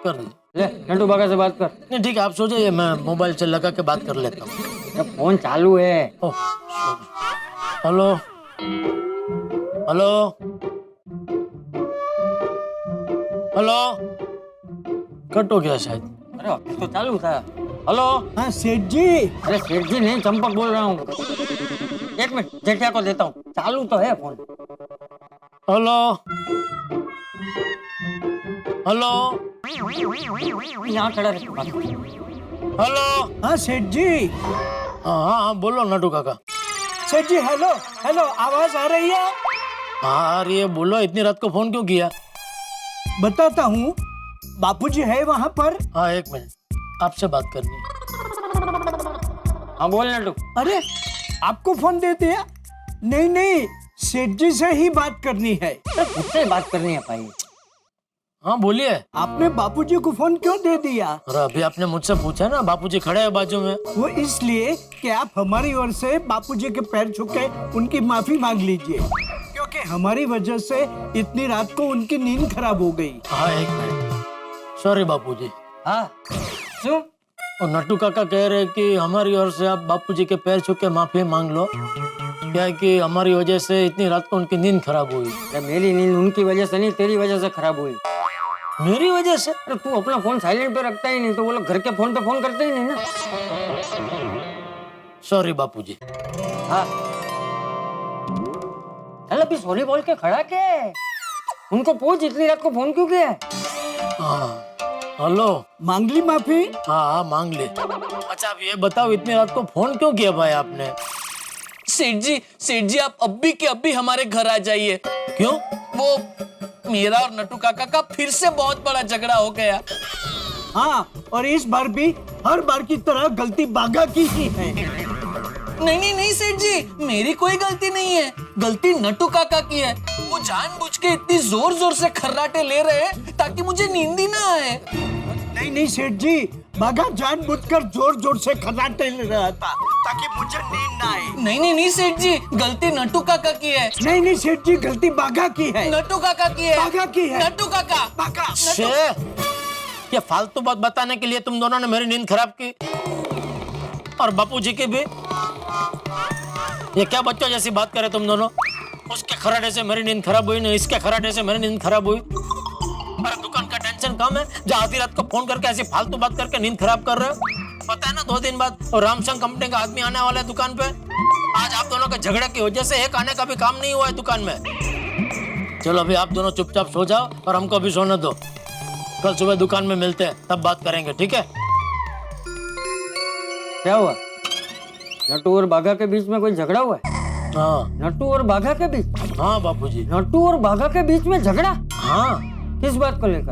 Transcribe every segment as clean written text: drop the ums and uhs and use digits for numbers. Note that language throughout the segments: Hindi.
कर दी। ले नटू बागा से बात कर। नहीं ठीक है, आप सो जाइए, मैं मोबाइल से लगा के बात कर लेता हूँ। फोन चालू है। Oh hello hello hello, cut हो गया शायद। अरे अभी तो चालू था। हेलो। हाँ सेठ जी। अरे सेठ जी नहीं, चंपक बोल रहा हूँ। एक मिनट जेठिया को देता हूँ, चालू तो है फोन। हेलो हेलो यहाँ खड़ा रहे। हेलो। हाँ सेठ जी। हाँ हाँ हाँ, बोलो नटू काका। सेठ जी हेलो हेलो, आवाज आ रही है? हाँ अरे बोलो, इतनी रात को फोन क्यों किया? बताता हूँ, बापूजी है वहाँ पर। हाँ एक मिनट, आपसे बात करनी है। हाँ बोल नटू। अरे आपको फोन दे दिया? नहीं नहीं, सेठ जी से ही बात करनी है। मुझसे बात करनी है भाई। हाँ बोलिए। आपने बापूजी को फोन क्यों दे दिया? अरे अभी आपने मुझसे पूछा ना, बापूजी खड़े हैं बाजू में। वो इसलिए कि आप हमारी ओर से बापूजी के पैर छू के उनकी माफी मांग लीजिए, क्योंकि हमारी वजह से इतनी रात को उनकी नींद खराब हो गई। हाँ एक मिनट, सॉरी बापूजी। हाँ क्यों? और नट्टू काका कह रहे कि हमारी ओर से आप बापूजी के पैर छू के माफी मांग लो, क्या है कि हमारी वजह से इतनी रात को उनकी नींद खराब हुई। अरे मेरी नींद उनकी वजह से नहीं, तेरी वजह से खराब हुई। मेरी वजह से? अरे तू अपना फोन साइलेंट पे रखता ही नहीं, तो वो लोग घर के फोन पे फोन करते ही नहीं ना। सॉरी बापूजी। हाँ चल अभी सॉरी बोल के खड़ा के उनको पूछ इतनी रात को फोन क्यों किया है। हाँ हेलो। मांग ली माफी? हाँ हाँ मांग ले। अच्छा आप ये बताओ, इतनी रात को फोन क्यों किया भाई आपने? सेठ जी आप अभी के अभी हमारे घर आ जाइए। क्यों? वो मेरा और नट्टू काका का फिर से बहुत बड़ा झगड़ा हो गया। हाँ, और इस बार भी हर बार की तरह गलती बागा की ही है। नहीं सेठ जी, मेरी कोई गलती नहीं है, गलती नट्टू काका की है। वो जानबूझ के इतनी जोर जोर से खर्राटे ले रहे हैं ताकि मुझे नींद ही ना आए। नहीं सेठ जी, बागा जानबूझकर जोर जोर से खर्राटे ले रहा था ताकि मुझे नींद ना आए। नहीं सेठ जी, गलती नट्टू काका की है। नहीं सेठ जी, गलती बागा की है। नट्टू काका की है। बागा की है। नट्टू काका। बागा। ये फालतू बात बताने के लिए तुम दोनों ने मेरी नींद खराब की, और बापूजी की भी। ये क्या बच्चों जैसी बात करे तुम दोनों? उसके खराटे से मेरी नींद खराब हुई, नहीं इसके खराटे से मेरी नींद खराब हुई। अरे दुकान का टेंशन कम है, जो आधी रात को फोन करके ऐसी फालतू बात करके नींद खराब कर रहे हो। पता है ना 2 दिन बाद रामसंग कंपनी का आदमी आने वाला है दुकान पे। आज आप दोनों के झगड़े की वजह से एक आने का भी काम नहीं हुआ है दुकान में। चलो अभी आप दोनों चुपचाप सो जाओ और हमको भी सोने दो। कल सुबह दुकान में मिलते हैं, तब बात करेंगे, ठीक है? क्या हुआ? नट्टू और बाघा के बीच में कोई झगड़ा हुआ है? हाँ नट्टू और बाघा के बीच? हाँ बापूजी। नट्टू और बाघा के बीच में झगड़ा? हाँ। किस बात को लेकर?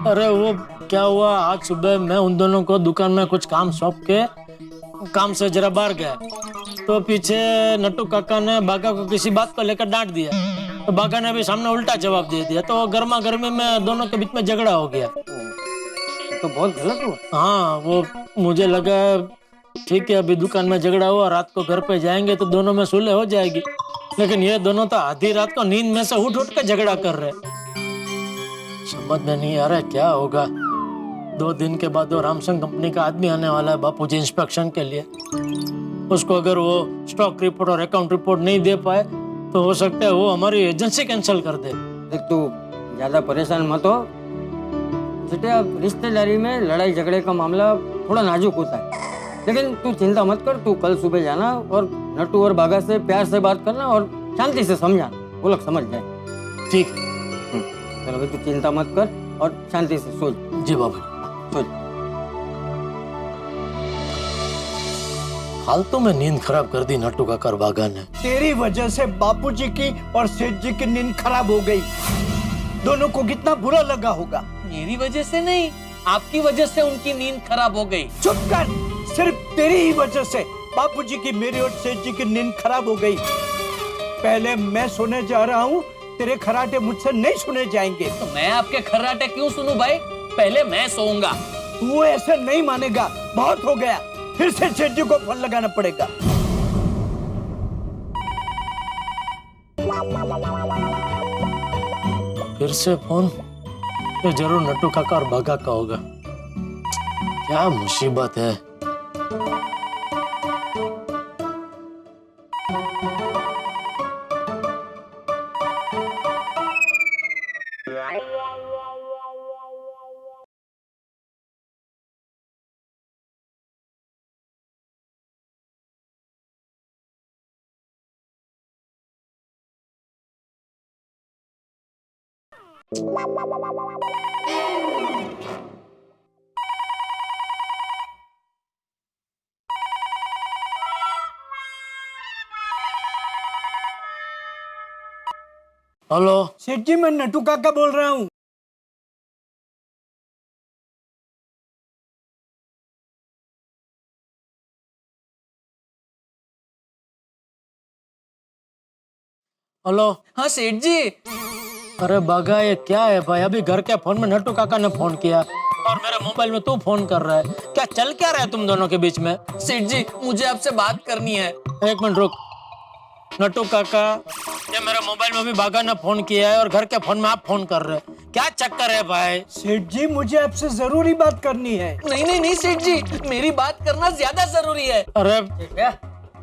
अरे वो क्या हुआ, आज सुबह मैं उन दोनों को दुकान में कुछ काम सौंप के काम से जरा बाहर गया, तो पीछे नट्टू काका ने बाघा को किसी बात को लेकर डांट दिया, तो बाघा ने भी सामने उल्टा जवाब दे दिया, तो गर्मा गर्मी में दोनों के बीच में झगड़ा हो गया। तो बहुत गलत हुआ। हाँ वो मुझे लगा ठीक है, अभी दुकान में झगड़ा हुआ, रात को घर पे जाएंगे तो दोनों में सुलह हो जाएगी, लेकिन ये दोनों तो आधी रात को नींद में से उठ उठ के झगड़ा कर रहे। समझ में नहीं आ रहा क्या होगा। 2 दिन के बाद वो रामसंग कंपनी का आदमी आने वाला है बापूजी इंस्पेक्शन के लिए। उसको अगर वो स्टॉक रिपोर्ट और अकाउंट रिपोर्ट नहीं दे पाए तो हो सकता है वो हमारी एजेंसी कैंसिल कर दे। देख तू ज्यादा परेशान मत हो बेटे, रिश्तेदारी में लड़ाई झगड़े का मामला थोड़ा नाजुक होता है, लेकिन तू चिंता मत कर। तू कल सुबह जाना और नट्टू और बाघा से प्यार से बात करना और शांति से समझाना, वो लोग समझ जाए। ठीक। चलो भाई तू चिंता मत कर और शांति से सो जा। जी बाबू सो जा। फालतू में नींद खराब कर दी नट्टू काका और बाघा ने। तेरी वजह से बापूजी की और सेठ जी की नींद खराब हो गई। दोनों को कितना बुरा लगा होगा। मेरी वजह से नहीं, आपकी वजह से उनकी नींद खराब हो गई। चुप कर, सिर्फ तेरी ही वजह से बापूजी की, मेरी और सेठ जी की नींद खराब हो गई। पहले मैं सोने जा रहा हूँ, तेरे खराटे मुझसे नहीं सुने जाएंगे। तो मैं आपके खर्राटे क्यों सुनूं भाई? पहले मैं सोऊंगा। तू ऐसे नहीं मानेगा, बहुत हो गया। फिर से सेठ जी को फोन लगाना पड़ेगा। फिर से फोन? तो जरूर नट्टू काका और बागा का होगा। क्या मुसीबत है। हेलो सेठ जी, मैं नट्टू काका बोल रहा हूँ। हेलो। हाँ सेठ जी। अरे बागा, ये क्या है भाई? अभी घर के फोन में नट्टू काका ने फोन किया और मेरे मोबाइल में तू फोन कर रहा है। क्या चल क्या रहा है तुम दोनों के बीच में? सेठ जी, मुझे आपसे बात करनी है। एक मिनट रुक। नट्टू काका, ये मेरे मोबाइल में भी बागा ने फोन किया है और घर के फोन में आप फोन कर रहे हैं। क्या चक्कर है भाई? सेठ जी, मुझे आपसे जरूरी बात करनी है। नहीं नहीं नहीं सेठ जी, मेरी बात करना ज्यादा जरूरी है। अरे क्या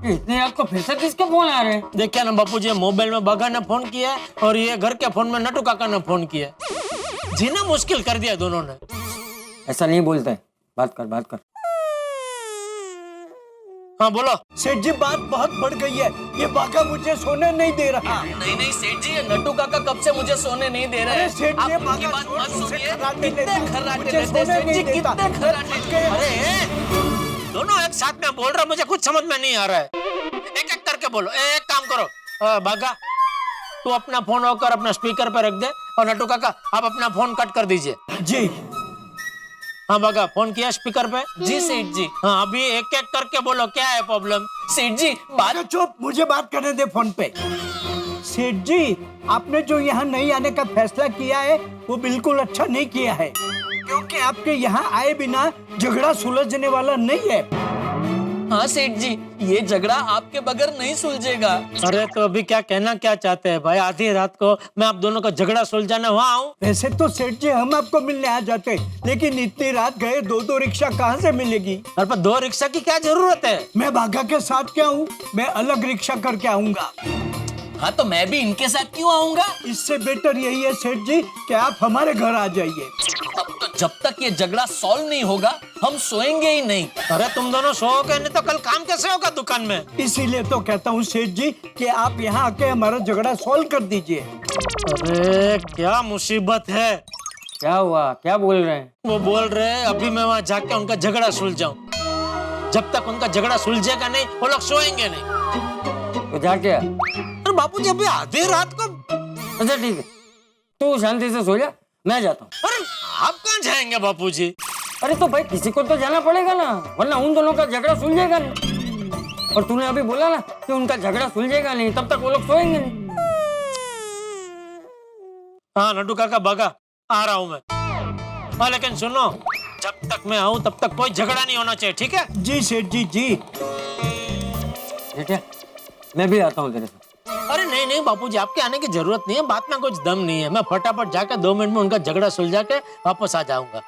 इतनी रात को फिर से किसके फोन आ रहे हैं? देखिए ना बापूजी, मोबाइल में बागा ने फोन किया है और ये घर के फोन में नट्टू काका ने फोन किया है। जीना मुश्किल कर दिया दोनों ने। ऐसा नहीं बोलता है। बात कर, बात कर। हाँ बोलो। सेठ जी, बात बहुत बढ़ गई है। ये बागा मुझे सोने नहीं दे रहा। नहीं नहीं सेठ जी, ये नट्टू काका कब से मुझे सोने नहीं दे रहे अरे हैं। सेठ जी, आप उनकी बागा बात जोर मत जोर से सुनिए। खर्राटे कितने लेता है। खर्राटे मुझे लेते हैं सोने सेठ जी, नहीं देता। कितने खर्राटे लेते हैं। अरे दोनों एक साथ में बोल रहे हो, मुझे कुछ समझ में नहीं आ रहा है। एक एक करके बोलो। एक काम करो, बागा तू अपना फोन होकर अपना स्पीकर पे रख दे और नट्टू काका आप अपना फोन कट कर दीजिए। जी हाँ बागा, फोन किया स्पीकर पे? जी सेठ जी। हाँ अभी एक एक करके बोलो, क्या है प्रॉब्लम? सेठ जी बात। चुप, मुझे बात करने दे फोन पे। सेठ जी, आपने जो यहाँ नहीं आने का फैसला किया है वो बिल्कुल अच्छा नहीं किया है, क्योंकि आपके यहाँ आए बिना झगड़ा सुलझने वाला नहीं है। हाँ सेठ जी, ये झगड़ा आपके बगैर नहीं सुलझेगा। अरे तो अभी क्या कहना क्या चाहते हैं भाई? आधी रात को मैं आप दोनों का झगड़ा सुलझाने वहाँ आऊँ? वैसे तो सेठ जी हम आपको मिलने आ जाते, लेकिन इतनी रात गए दो रिक्शा कहाँ से मिलेगी? अरे पर 2 रिक्शा की क्या जरूरत है? मैं बागा के साथ क्या हूँ, मैं अलग रिक्शा करके आऊंगा। हाँ तो मैं भी इनके साथ क्यों आऊंगा? इससे बेटर यही है सेठ जी कि आप हमारे घर आ जाइए। अब तो जब तक ये झगड़ा सॉल्व नहीं होगा हम सोएंगे ही नहीं। अरे तुम दोनों सोओगे नहीं तो कल काम कैसे होगा दुकान में? इसीलिए तो कहता हूँ सेठ जी कि आप यहाँ आके हमारा झगड़ा सॉल्व कर दीजिए। अरे क्या मुसीबत है। क्या हुआ? क्या बोल रहे हैं? वो बोल रहे हैं अभी मैं वहाँ जाके उनका झगड़ा सुलझाऊं। जब तक उनका झगड़ा सुलझेगा नहीं वो लोग सोएंगे नहीं। तो जाके आ। अरे बापूजी अभी आधी रात को। अच्छा ठीक है, तू शांति से सो जा, मैं जाता हूँ। अरे आप कहाँ जाएंगे बापूजी? अरे तो भाई किसी को तो जाना पड़ेगा ना, वरना उन दोनों का झगड़ा सुलझेगा नहीं। और तूने अभी बोला ना कि उनका झगड़ा सुलझेगा नहीं, तब तक वो लोग सोएंगे नहीं। हाँ नट्टू काका बागा, आ रहा हूँ मैं। हाँ लेकिन सुनो, जब तक मैं आऊँ तब तक कोई झगड़ा नहीं होना चाहिए, ठीक है? जी सेठ जी जी। बेटा मैं भी आता हूँ तेरे साथ। अरे नहीं नहीं बापूजी, आपके आने की जरूरत नहीं है। बात में कुछ दम नहीं है। मैं फटाफट जाकर 2 मिनट में उनका झगड़ा सुलझा के वापस आ जाऊंगा।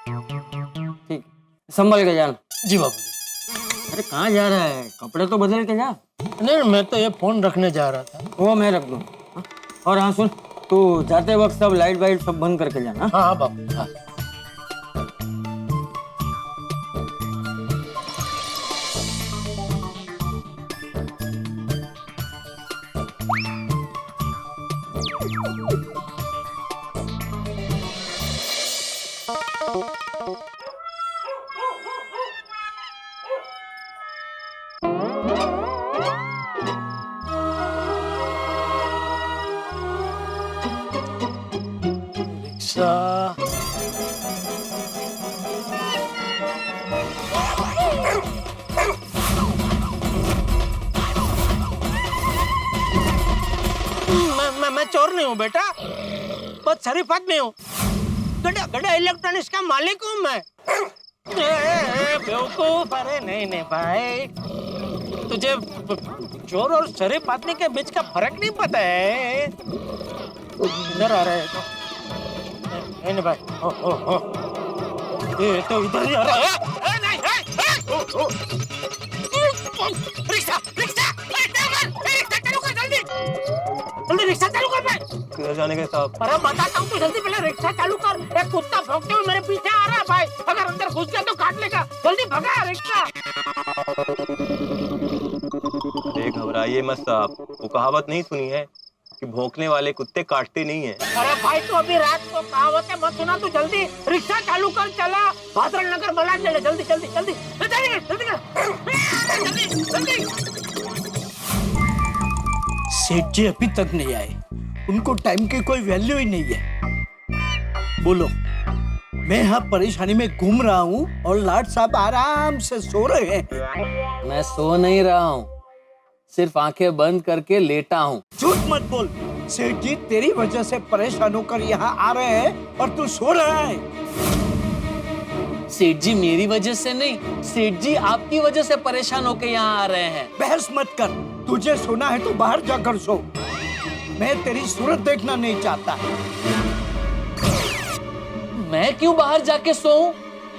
ठीक, संभल के जाना। जी बापूजी। अरे कहाँ जा रहा है? कपड़े तो बदल के जा। नहीं मैं तो ये फोन रखने जा रहा था। वो मैं रख दूँ। और हाँ सुन, तू जाते वक्त सब लाइट वाइट सब बंद करके जाना। हाँ हाँ बापू, हाँ। रिक्शा। मैं चोर नहीं हूँ बेटा, बहुत शरीफ आदमी हूँ। गड़ा गड़ा इलेक्ट्रॉनिक्स का मालिक हूँ मैं। बेवकूफ, अरे नहीं नहीं भाई, तुझे चोर और शरीफ आदमी के बीच का फर्क नहीं पता है। इधर आ रहे हैं तो नहीं भाई, ये तो इधर ही आ रहा है। नहीं, रिक्शा रिक्शा रिक्शा चालू कर, जल्दी जल्दी रिक्शा चालू कर भाई। किधर जाने के साहब? अरे बताता हूँ, तो जल्दी पहले रिक्शा चालू कर। एक कुत्ता भौंकते हुए मेरे पीछे आ रहा है भाई, अगर अंदर घुस गया तो काट लेगा। जल्दी भगा रिक्शा। अरे घबराइए मत साहब, वो कहावत नहीं सुनी है कि भौंकने वाले कुत्ते काटते नहीं है। अरे भाई तू अभी रात को कहावतें मत सुना, तू जल्दी रिक्शा चालू कर, चला भादरण नगर मलाड चले, जल्दी जल्दी जल्दी जल्दी जल्दी जल्दी जल्दी। सेठ जी अभी तक नहीं आए, उनको टाइम की कोई वैल्यू ही नहीं है। बोलो, मैं यहाँ परेशानी में घूम रहा हूँ और लाट साहब आराम से सो रहे हैं। मैं सो नहीं रहा हूँ, सिर्फ आंखें बंद करके लेटा हूँ। झूठ मत बोल, सेठ जी तेरी वजह से परेशान होकर यहाँ आ रहे हैं और तू सो रहा है। सेठ जी मेरी वजह से नहीं, सेठ जी आपकी वजह से परेशान होके यहाँ आ रहे हैं। बहस मत कर, तुझे सोना है तो बाहर जाकर सो। मैं तेरी सूरत देखना नहीं चाहता। मैं क्यों बाहर जाके सोऊं?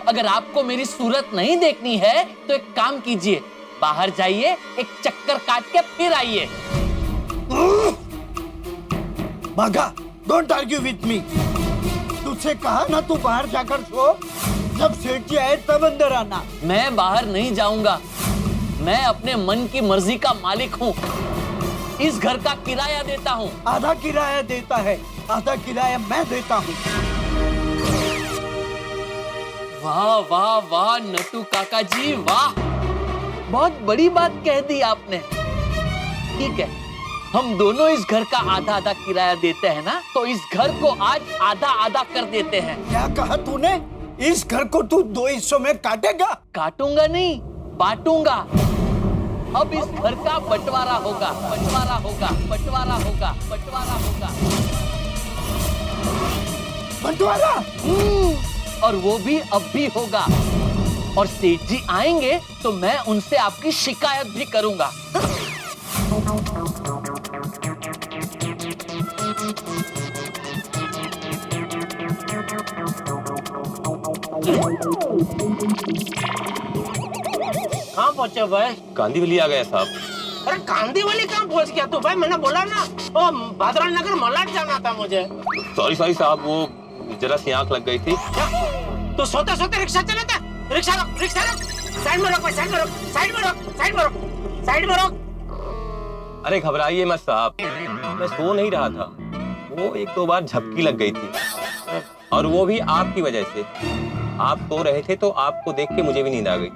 अगर आपको मेरी सूरत नहीं देखनी है तो एक काम कीजिए, बाहर जाइए, एक चक्कर काट के फिर आइए। भागा, डोंट आर्ग्यू विथ मी। तुझसे कहा ना तू बाहर जाकर सो, जब सेठ जी आए तब अंदर आना। मैं बाहर नहीं जाऊंगा, मैं अपने मन की मर्जी का मालिक हूँ। इस घर का किराया देता हूँ। आधा किराया देता है, आधा किराया मैं देता हूँ। वाह वाह वाह नटू काका जी, वाह, बहुत बड़ी बात कह दी आपने। ठीक है, हम दोनों इस घर का आधा आधा किराया देते हैं ना, तो इस घर को आज आधा आधा कर देते हैं। क्या कहा तूने? इस घर को तू 2 हिस्सों में काटेगा? काटूंगा नहीं, बांटूंगा। अब इस घर का बंटवारा होगा, बंटवारा होगा, बंटवारा होगा, बंटवारा होगा। बंटवारा? और वो भी अब भी होगा। और सेठ जी आएंगे तो मैं उनसे आपकी शिकायत भी करूंगा। कहाँ पहुँचे भाई? कांदीवली आ गया साहब। अरे कांदीवली कहाँ पहुँच गया तू भाई? मैंने बोला ना, वो भादरण नगर मलाड जाना था मुझे। सॉरी साहब, वो जरा सी आंख लग गई थी। तो सोते सोते रिक्शा चलाता? रिक्शा रोक, रिक्शा रोक, साइड में रोक भाई, साइड में रोक, साइड में रोक, साइड में रोक, साइड में रोक। अरे घबराइए मत साहब, मैं सो नहीं रहा था, वो 1-2 बार झपकी लग गई थी, और वो भी आपकी वजह से। आप सो रहे थे तो आपको देख के मुझे भी नींद आ गई।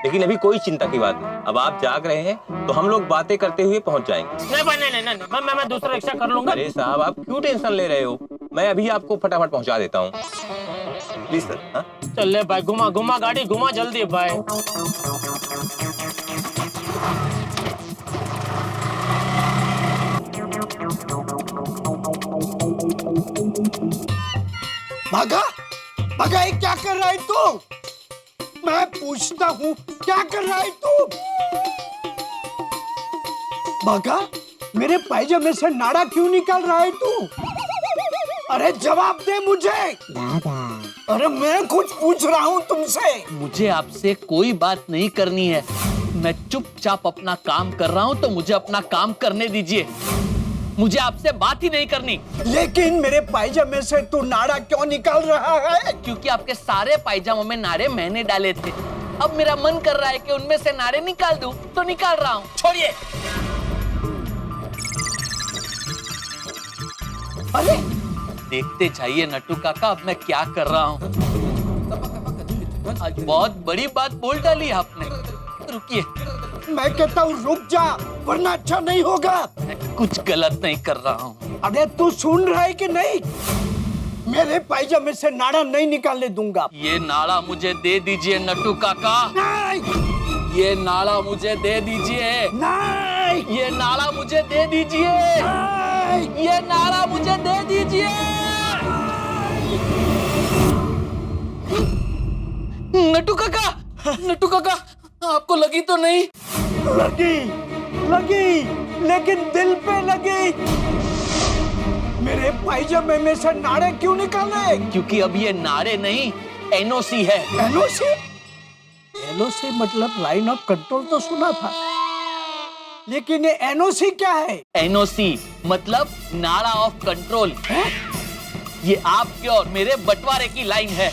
लेकिन अभी कोई चिंता की बात नहीं, अब आप जाग रहे हैं तो हम लोग बातें करते हुए पहुंच जाएंगे। नहीं भाई, नहीं नहीं नहीं, मैं दूसरा रिक्शा कर लूंगा। अरे साहब, आप क्यों टेंशन ले रहे हो? मैं अभी आपको फटाफट पहुंचा देता हूँ, प्लीज सर। हाँ, चल ले भाई, घुमा घुमा गाड़ी, घुमा जल्दी भाई। भागा, भागा, ये क्या कर रहा है तू? मैं पूछता हूँ, क्या कर रहा है तू? भागा, मेरे पायजामे से नाड़ा क्यों निकाल रहा है तू? अरे जवाब दे मुझे। अरे मैं कुछ पूछ रहा हूँ तुमसे। मुझे आपसे कोई बात नहीं करनी है, मैं चुपचाप अपना काम कर रहा हूँ, तो मुझे अपना काम करने दीजिए। मुझे आपसे बात ही नहीं करनी। लेकिन मेरे पायजामे से तू नाड़ा क्यों निकाल रहा है? क्योंकि आपके सारे पायजामों में नारे मैंने डाले थे। अब मेरा मन कर रहा है कि उनमें से नारे निकाल दूं, तो निकाल रहा हूँ। छोड़िए। अरे देखते जाइए नट्टू काका, अब मैं क्या कर रहा हूँ। आज बहुत बड़ी बात बोल डाली आपने। रुकिए, मैं कहता हूँ रुक जा, वरना अच्छा नहीं होगा। मैं कुछ गलत नहीं कर रहा हूँ। अरे तू सुन रहा है कि नहीं? मेरे पायजामे से नाड़ा नहीं निकालने दूंगा। ये नाड़ा मुझे दे दीजिए नट्टू काका। नहीं, ये नाड़ा मुझे दे दीजिए। नहीं, ये नाड़ा मुझे दे दीजिए। नहीं। ये नाड़ा मुझे दे दीजिए। नट्टू काका, नट्टू काका, आपको लगी तो नहीं? लगी, लगी, लेकिन दिल पे लगी। मेरे पायजामे में से नाड़े क्यों निकाले? क्योंकि अब ये नारे नहीं, एनओसी है। एनओसी? एनओसी मतलब लाइन ऑफ कंट्रोल तो सुना था, लेकिन ये एनओसी क्या है? एनओसी मतलब नारा ऑफ कंट्रोल। ये आपके और मेरे बंटवारे की लाइन है।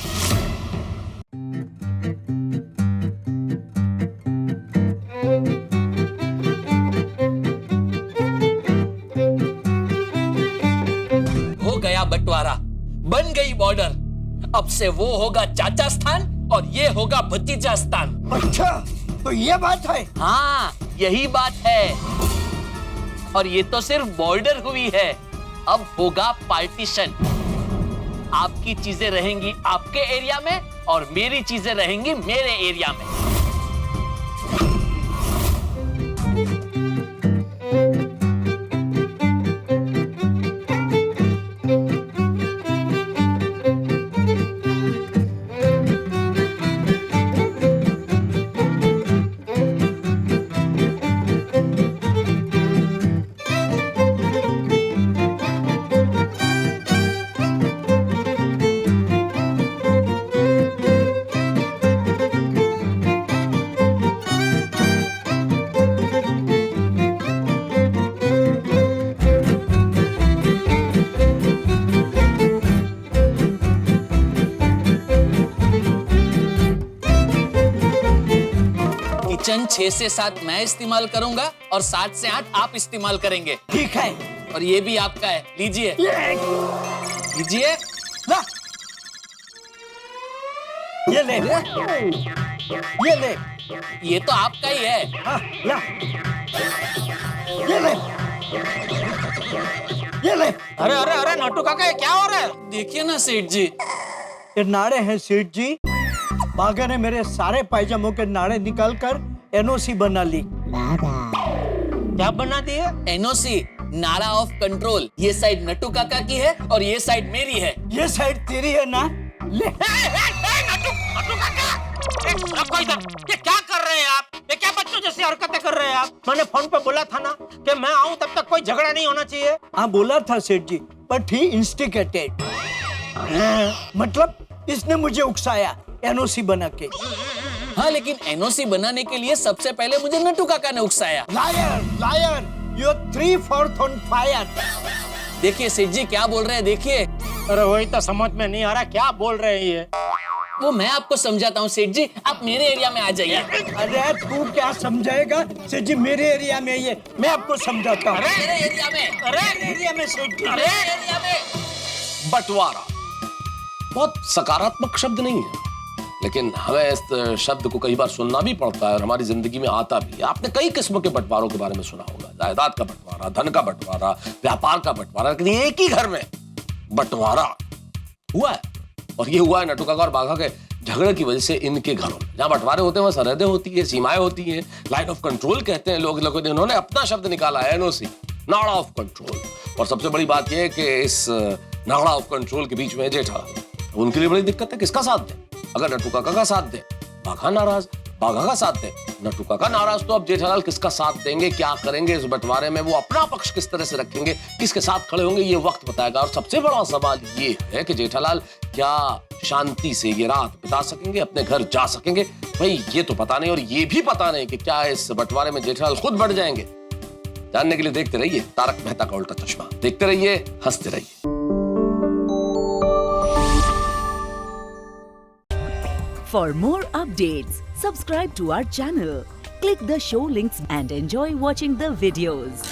हो गया बंटवारा, बन गई बॉर्डर। अब से वो होगा चाचा स्थान और ये होगा भतीजा स्थान। अच्छा, तो ये बात है? हाँ, यही बात है। और ये तो सिर्फ बॉर्डर हुई है, अब होगा पार्टीशन। आपकी चीजें रहेंगी आपके एरिया में और मेरी चीजें रहेंगी मेरे एरिया में। किचन 6 से 7 मैं इस्तेमाल करूंगा और 7 से 8 आप इस्तेमाल करेंगे। ठीक है। और ये भी आपका है, लीजिए लीजिए। ला, ये ले, ये ले। ये तो आपका ही है। हाँ, ला, ये ले, ये ले। अरे अरे अरे नट्टू काका, ये क्या हो रहा है? देखिए ना सेठ जी, ये नाड़े हैं सेठ जी। बाघा ने मेरे सारे पायजामों के नाड़े निकालकर एनओसी बना ली। क्या बना दिए? एनओसी नारा ऑफ कंट्रोल। ये साइड नट्टू काका की है और ये साइड मेरी है। ये साइड तेरी है ना? ले। नट्टू काका, रखो इधर। ये क्या कर रहे हैं आप? ये क्या बच्चों जैसी हरकतें कर रहे हैं आप? मैंने फोन पे बोला था ना कि मैं आऊं तब तक कोई झगड़ा नहीं होना चाहिए। हाँ बोला था सेठ जी, बट ही इंस्टिगेटेड। मतलब इसने मुझे उकसाया एनओसी बना के। हाँ, लेकिन एनओसी बनाने के लिए सबसे पहले मुझे नट्टू काका ने उकसाया। Liar, liar, you are 3/4 on fire. देखिए सेठ जी क्या बोल रहे हैं, देखिए। अरे वही तो समझ में नहीं आ रहा क्या बोल रहे हैं ये। वो मैं आपको समझाता हूँ सेठ जी, आप मेरे एरिया में आ जाइए। अरे तू क्या समझाएगा सेठ जी? मेरे एरिया में ये मैं आपको समझाता हूँ। मेरे एरिया में, अरे एरिया में सेठ जी। मेरे एरिया में। बंटवारा बहुत सकारात्मक शब्द नहीं है, लेकिन हमें इस शब्द को कई बार सुनना भी पड़ता है और हमारी जिंदगी में आता भी है। आपने कई किस्म के बंटवारों के बारे में सुना होगा, जायदाद का बंटवारा, धन का बंटवारा, व्यापार का बंटवारा, लेकिन एक ही घर में बंटवारा हुआ है। और ये हुआ है नट्टू काका और बाघा के झगड़े की वजह से। इनके घरों में जहां बंटवारे होते हैं वहां सरहदें होती है, सीमाएं होती हैं, लाइन ऑफ कंट्रोल कहते हैं लोग। इन्होंने अपना शब्द निकाला है, एनओसी, नाड़ा ऑफ कंट्रोल। और सबसे बड़ी बात यह है कि इस नाड़ा ऑफ कंट्रोल के बीच में जेठालाल, उनके लिए बड़ी दिक्कत है किसका साथ दे। अगर नट्टू काका का साथ दे बाघा नाराज, बाघा का साथ दे नट्टू काका नाराज, तो अब जेठालाल किसका साथ देंगे, क्या करेंगे इस बंटवारे में, वो अपना पक्ष किस तरह से रखेंगे, किसके साथ खड़े होंगे, ये वक्त बताएगा। और सबसे बड़ा सवाल ये है कि जेठालाल क्या शांति से ये रात बिता सकेंगे, अपने घर जा सकेंगे, भाई ये तो पता नहीं। और ये भी पता नहीं कि क्या इस बंटवारे में जेठालाल खुद बढ़ जाएंगे। जानने के लिए देखते रहिए तारक मेहता का उल्टा चश्मा, देखते रहिए, हंसते रहिए। For more updates, subscribe to our channel, click the show links and enjoy watching the videos.